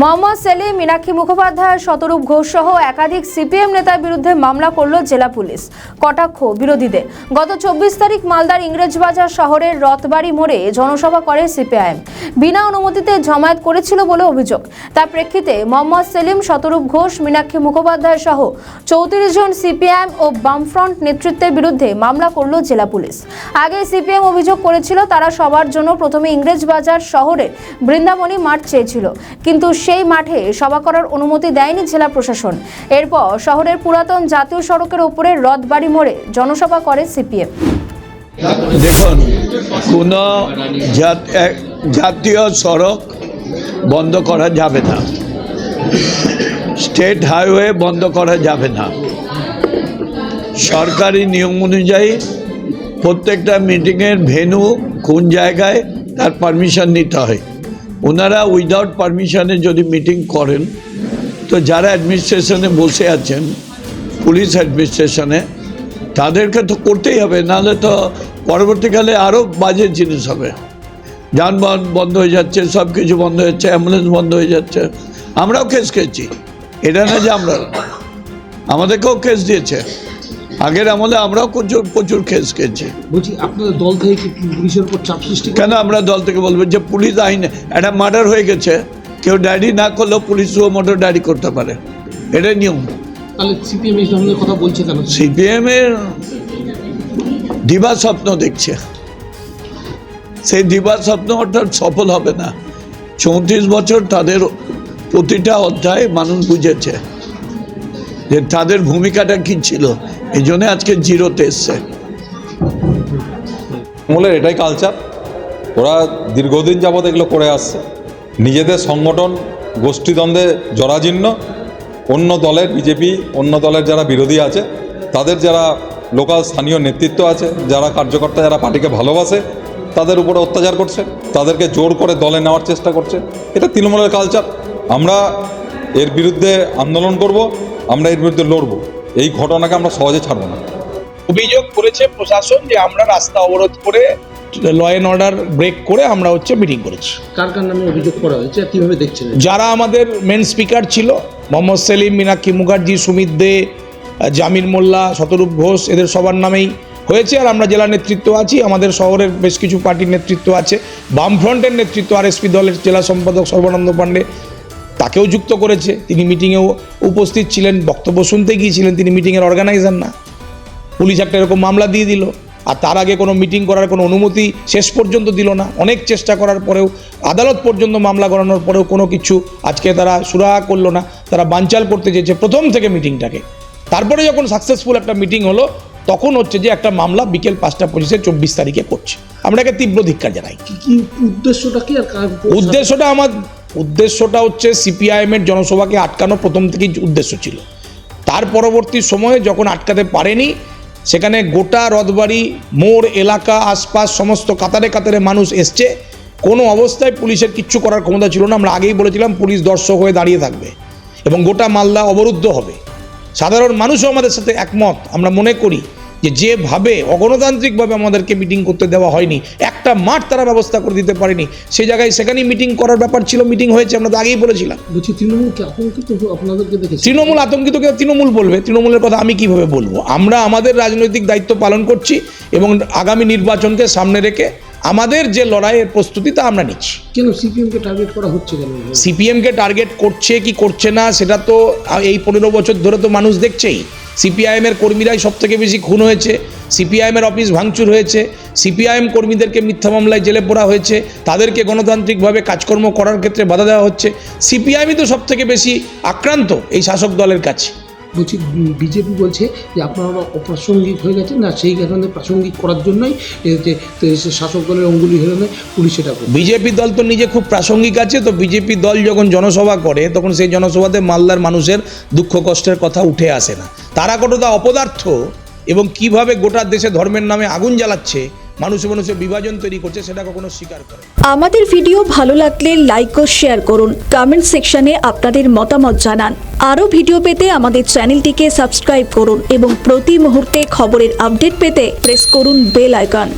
মোহাম্মদ সেলিম, মীনাক্ষী মুখোপাধ্যায়, শতরূপ ঘোষ সহ একাধিক সিপিএম নেতার বিরুদ্ধে মামলা করল জেলা পুলিশ। কটাক্ষ বিরোধীদের। গত 24 তারিখ মালদার ইংরেজবাজার শহরের রথবাড়ি মোড়ে জনসভা করে সিপিআইএম। বিনা অনুমতিতে জমায়েত করেছিল বলে অভিযোগ। তার প্রেক্ষিতে মোহাম্মদ সেলিম, শতরূপ ঘোষ, মীনাক্ষী মুখোপাধ্যায় সহ 34 জন সিপিআইএম ও বামফ্রন্ট নেতৃত্বের বিরুদ্ধে মামলা করল জেলা পুলিশ। আগে সিপিএম অভিযোগ করেছিল তারা সবার জন্য প্রথমে ইংরেজবাজার শহরের বৃন্দাবনী মাঠ চেয়েছিল, কিন্তু সেই মাঠে সভা করার অনুমতি দেয়নি জেলা প্রশাসন। এরপর শহরের পুরাতন জাতীয় সড়কের উপরে রথবাড়ি মোড়ে জনসভা করে সিপিএম। দেখুন, কোনো জাতীয় সড়ক বন্ধ করা যাবে না, স্টেট হাইওয়ে বন্ধ করা যাবে না। সরকারি নিয়ম অনুযায়ী প্রত্যেকটা মিটিংয়ের ভেন্যু কোন জায়গায় তার পারমিশন নিতে হয়। ওনারা উইদাউট পারমিশনে যদি মিটিং করেন তো যারা অ্যাডমিনিস্ট্রেশনে বসে আছেন, পুলিশ অ্যাডমিনিস্ট্রেশনে, তাদেরকে তো করতেই হবে, নাহলে তো পরবর্তীকালে আরও বাজে জিনিস হবে। যানবাহন বন্ধ হয়ে যাচ্ছে, সব কিছু বন্ধ হয়ে যাচ্ছে, অ্যাম্বুলেন্স বন্ধ হয়ে যাচ্ছে। আমরাও কেস খেয়েছি, এটা না যে আমাদেরকেও কেস দিয়েছে। আগের আমলে আমরাও প্রচুর কেস খেয়েছি। বলছি, আপনাদের দল থেকে কি পুলিশের উপর চাপ সৃষ্টি? কেন আমরা দল থেকে বলবো যে পুলিশ আইনে একটা মার্ডার হয়ে গেছে, কেউ ডায়েরি না করলেও পুলিশ মোটর ডায়েরি করতে পারে, এটাই নিয়ম। তাহলে সিপিএম এই ধরনের কথা বলছে কেন? সিপিএম এর দিবা স্বপ্ন দেখছে, সেই দিবা স্বপ্ন অর্থাৎ সফল হবে না। 34 বছর তাদের প্রতিটা অধ্যায় মানুষ বুঝেছে যে তাদের ভূমিকাটা কি ছিল, এই জন্য আজকে জিরোতে এসছে। তৃণমূলের এটাই কালচার, ওরা দীর্ঘদিন যাবৎ এগুলো করে আসছে। নিজেদের সংগঠন গোষ্ঠীদ্বন্দ্বে জরাজীর্ণ, অন্য দলের বিজেপি, অন্য দলের যারা বিরোধী আছে, তাদের যারা লোকাল স্থানীয় নেতৃত্ব আছে, যারা কার্যকর্তা, যারা পার্টিকে ভালোবাসে, তাদের উপরে অত্যাচার করছে, তাদেরকে জোর করে দলে নেওয়ার চেষ্টা করছে। এটা তৃণমূলের কালচার। আমরা এর বিরুদ্ধে আন্দোলন করব, আমরা এর বিরুদ্ধে লড়ব। এই ঘটনাকে আমরা সহজে ছাড়ব না। অভিযোগ করেছে প্রশাসন যে আমরা রাস্তা অবরোধ করে ল অ্যান্ড অর্ডার ব্রেক করে আমরা মিটিং করেছি। কার কার নামে অভিযোগ করা হয়েছে, কিভাবে দেখছেন? যারা আমাদের মেন স্পিকার ছিল, মোহাম্মদ সেলিম, মীনাক্ষী মুখার্জি, সুমিত দে, জামির মোল্লা, শতরূপ ঘোষ, এদের সবার নামেই হয়েছে। আর আমরা জেলা নেতৃত্ব আছি, আমাদের শহরের বেশ কিছু পার্টির নেতৃত্ব আছে, বামফ্রন্টের নেতৃত্ব, আরএসপি দলের জেলা সম্পাদক সর্বানন্দ পাণ্ডে, তাকেও যুক্ত করেছে। তিনি মিটিংয়েও উপস্থিত ছিলেন, বক্তব্য শুনতে গিয়েছিলেন, তিনি মিটিংয়ের অর্গানাইজার না। পুলিশ একটা এরকম মামলা দিয়ে দিল, আর তার আগে কোনো মিটিং করার কোনো অনুমতি শেষ পর্যন্ত দিল না। অনেক চেষ্টা করার পরেও, আদালত পর্যন্ত মামলা করানোর পরেও কোনো কিছু আজকে তারা সুরাহা করলো না। তারা বানচাল করতে চেয়েছে প্রথম থেকে মিটিংটাকে। তারপরে যখন সাকসেসফুল একটা মিটিং হলো, তখন হচ্ছে যে একটা মামলা বিকেল 5:25 24 তারিখে করছে। আমরা একে তীব্র ধিক্কার জানাই। কি উদ্দেশ্যটা কি? আর উদ্দেশ্যটা হচ্ছে সিপিআইএমের জনসভাকে আটকানো প্রথম থেকেই উদ্দেশ্য ছিল। তার পরবর্তী সময়ে যখন আটকাতে পারেনি, সেখানে গোটা রথবাড়ি মোড় এলাকা, আশপাশ সমস্ত কাতারে কাতারে মানুষ এসছে। কোনো অবস্থায় পুলিশের কিচ্ছু করার ক্ষমতা ছিল না। আমরা আগেই বলেছিলাম পুলিশ দর্শক হয়ে দাঁড়িয়ে থাকবে এবং গোটা মালদা অবরুদ্ধ হবে। সাধারণ মানুষও আমাদের সাথে একমত। আমরা মনে করি যে যেভাবে অগণতান্ত্রিকভাবে আমাদেরকে মিটিং করতে দেওয়া হয়নি, একটা মাঠ তারা ব্যবস্থা করে দিতে পারেনি, সেই জায়গায় সেখানেই মিটিং করার ব্যাপার ছিল, মিটিং হয়েছে, আমরা তো আগেই বলেছিলাম। বলছি, তৃণমূলকে আতঙ্কিত আপনাদেরকে দেখে? তৃণমূল আতঙ্কিত কেউ তৃণমূল বলবে, তৃণমূলের কথা আমি কিভাবে বলবো? আমরা আমাদের রাজনৈতিক দায়িত্ব পালন করছি এবং আগামী নির্বাচনকে সামনে রেখে আমাদের যে লড়াইয়ের প্রস্তুতি তা আমরা নিচ্ছি। কেন সিপিএমকে টার্গেট করা হচ্ছে কেন? সিপিএমকে টার্গেট করছে কি করছে না সেটা তো এই 15 বছর ধরে তো মানুষ দেখছেই। সিপিআইএমের কর্মীরাই সব থেকে বেশি খুন হয়েছে, সিপিআইএমের অফিস ভাঙচুর হয়েছে, সিপিআইএম কর্মীদেরকে মিথ্যা মামলায় জেলে পোড়া হয়েছে, তাদেরকে গণতান্ত্রিকভাবে কাজকর্ম করার ক্ষেত্রে বাধা দেওয়া হচ্ছে। সিপিআইএমই তো সব থেকে বেশি আক্রান্ত এই শাসক দলের কাছে। বলছি, বিজেপি বলছে যে আপনারা অপ্রাসঙ্গিক হয়ে গেছেন, না সেই কারণে প্রাসঙ্গিক করার জন্যই শাসক দলের অঙ্গুলি হেরণে পুলিশ এটা করে। বিজেপি দল তো নিজে খুব প্রাসঙ্গিক আছে। তো বিজেপি দল যখন জনসভা করে, তখন সেই জনসভাতে মালদার মানুষের দুঃখ কষ্টের কথা উঠে আসে না। তারা কতটা অপদার্থ এবং কিভাবে গোটা দেশে ধর্মের নামে আগুন জ্বালাচ্ছে, মানুষে মানুষে বিভাজন তৈরি করছে, সেটা কখনো স্বীকার করে। আমাদের ভিডিও ভালো লাগলে লাইক ও শেয়ার করুন, কমেন্ট সেকশনে আপনাদের মতামত জানান। আরও ভিডিও পেতে আমাদের চ্যানেলটিকে সাবস্ক্রাইব করুন এবং প্রতি মুহূর্তে খবরের আপডেট পেতে প্রেস করুন বেল আইকন।